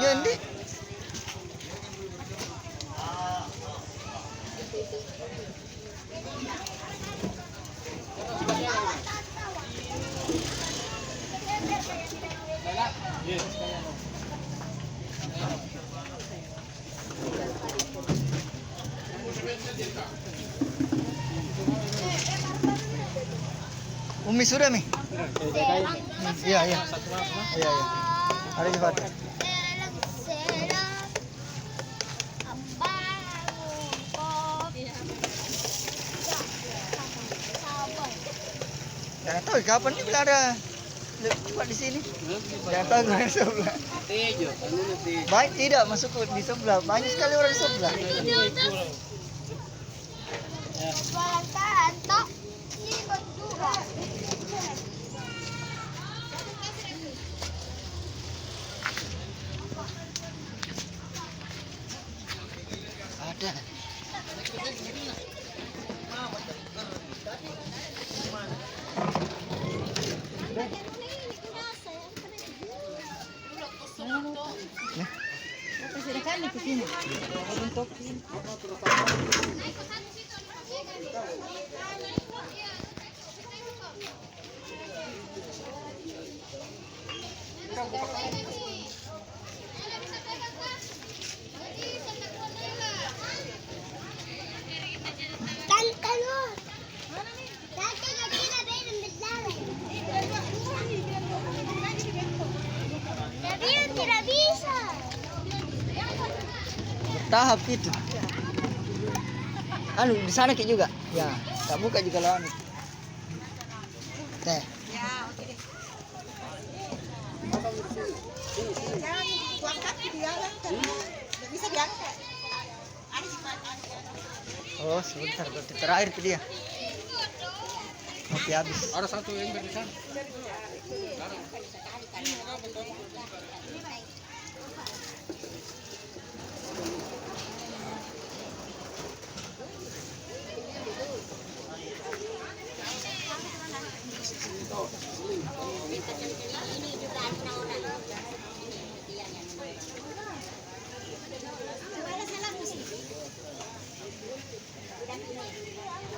Jadi. Umi sudah Mi? Iya iya. Iya iya. Ada cepat. Jangan tahu kapan nih ada cepat di sini. Jangan tahu di sebelah. Baik tidak masuk di sebelah. Banyak sekali orang di sebelah. Ada. Tidak bisa. Tahap itu. Anu di sana Ki juga. Ya, tak buka juga lah anu. Teh. Ya, oke deh. Jangan buang kaki dia kan, nggak bisa diangkat. Oh, sebentar berarti terakhir itu dia. Oke, habis. Ada satu yang di sana.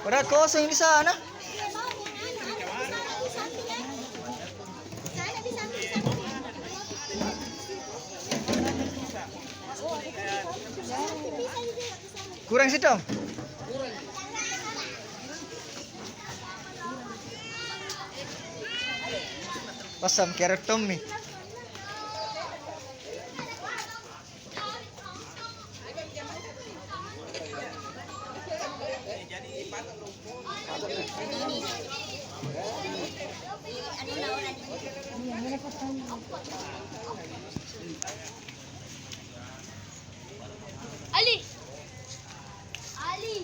Berat kosong di sana. Kurang situ. Pasang carrot Tommy. Ali. Ali.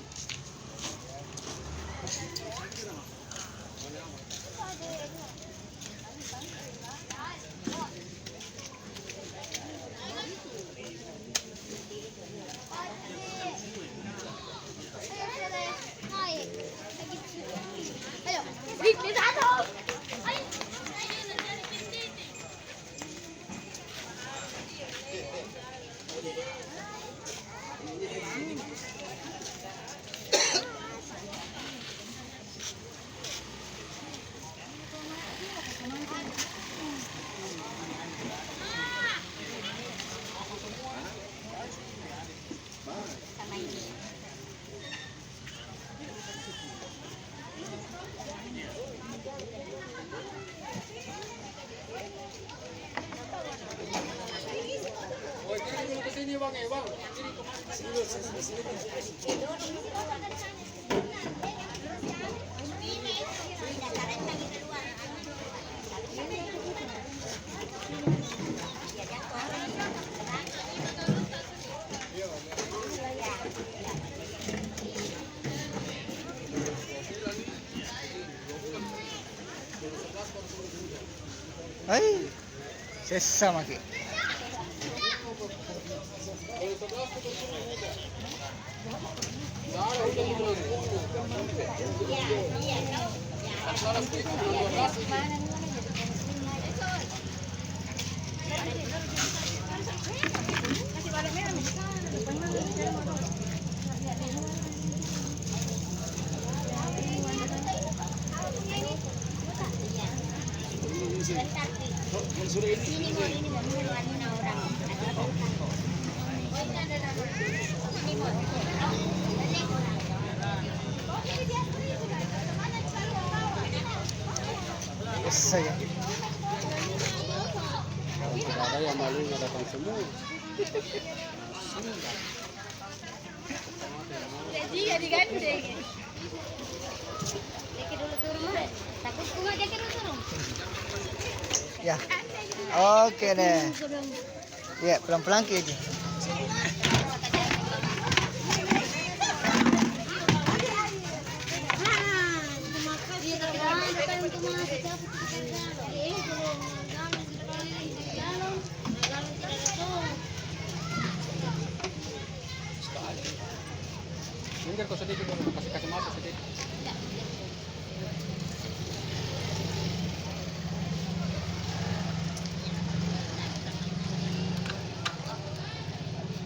Ayo, di satu. Sini bang, bang. Hai. Sesama Ki. Ini mau orang. Ini mau. Saya. Tidak ada yang malu datang semua. Jadi digandeng. Jeki dulu turun mah. Takut kuma jeki dulu turun. Ya. Oke deh. Ya, pelan-pelan kayak aja. Minggir kau sedikit, kasih mata sedikit.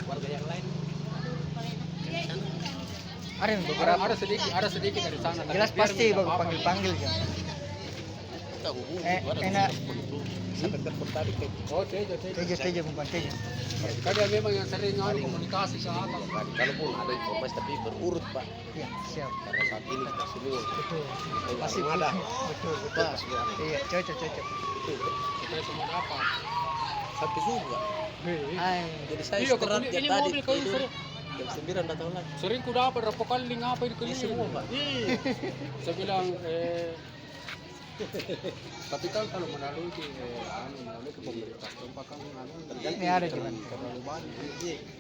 Warga yang lain. Ada sedikit dari sana. Jelas pasti bagus panggil-panggil kan. Enak. Oh, Tejo. Tejo bukan Tejo. Kadang memang yang sering komunikasi ke abang. Kalaupun ada informasi tapi berurut Pak, Ya, siap. karena saat ini kita semua Betul. masih ada. Betul. Pas ya. Iya, cocok. Kita semua dapat. Sampai subuh. Hai. Jadi saya Iya, istirahat ini tiap tadi mobil kau tidur. sering. Jam 9 datang lagi. Sering ku dapat berapa kali ngapa di Ini semua Pak. Saya bilang tapi kan kalau melalui ke pemerintah tempat kan Ini ada di mana? Terlalu banyak.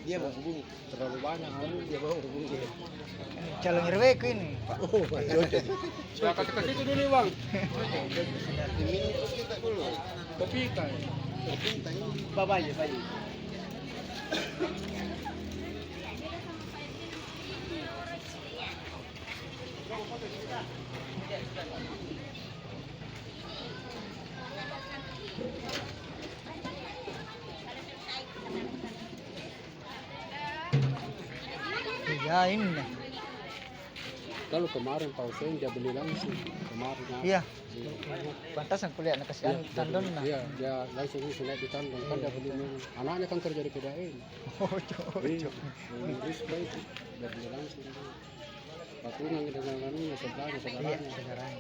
Dia mau hubungi. terlalu banyak Dia mau hubungi. Calon RW ku ini. Oh, cocok. saya kasih itu dulu bang Diminum kita dulu. kopi kan Bye-bye. Ya ini. kalau kemarin Pak Hussein dia beli langsung kemarin Iya. Pantasan kuliah anak kasih tandon nah. iya dia langsung naik di tandon kan dia beli anaknya kan kerja di KDN Oh, cocok. Inggris baik dia beli langsung patungan dengan anunya Iya, saudaranya sekarang.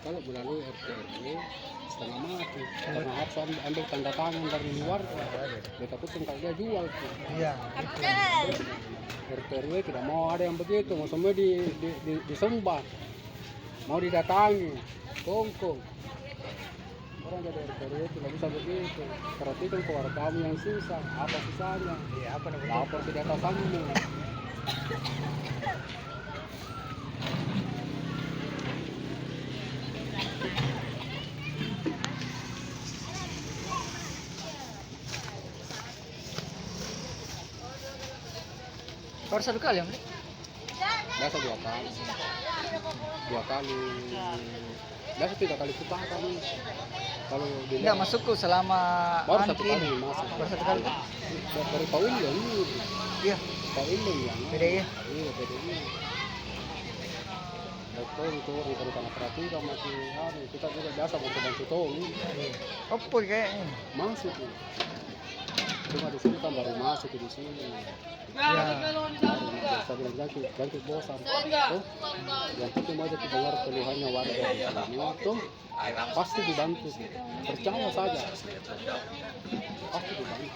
kalau melalui RT setengah mati karena harus ambil tanda tangan dari luar dia takutkan kalau dia jual Iya. RT RW tidak mau ada yang begitu mau semua disembah mau didatangi kongkong orang jadi RT RW tidak bisa begitu perhatikan keluarga kamu yang susah apa susahnya Iya, apa namanya? lapor ke atasanmu Baru satu kali, Om. biasa dua kali biasa 3 kali putaran kalau Enggak masukku selama baru satu antri kali ini. masuk Baru satu kali. dari Pak William Iya. Pak William yang Beda ya. iya beda ini dokter itu dari tanah peraturan masih kita juga biasa bantu tolong Opo kayaknya. masuk cuma di sini kan baru masuk di sini Ya. saya bilang ganti bosan tuh yang penting aja dengar keluhannya warga di sini tuh pasti dibantu percaya saja pasti dibantu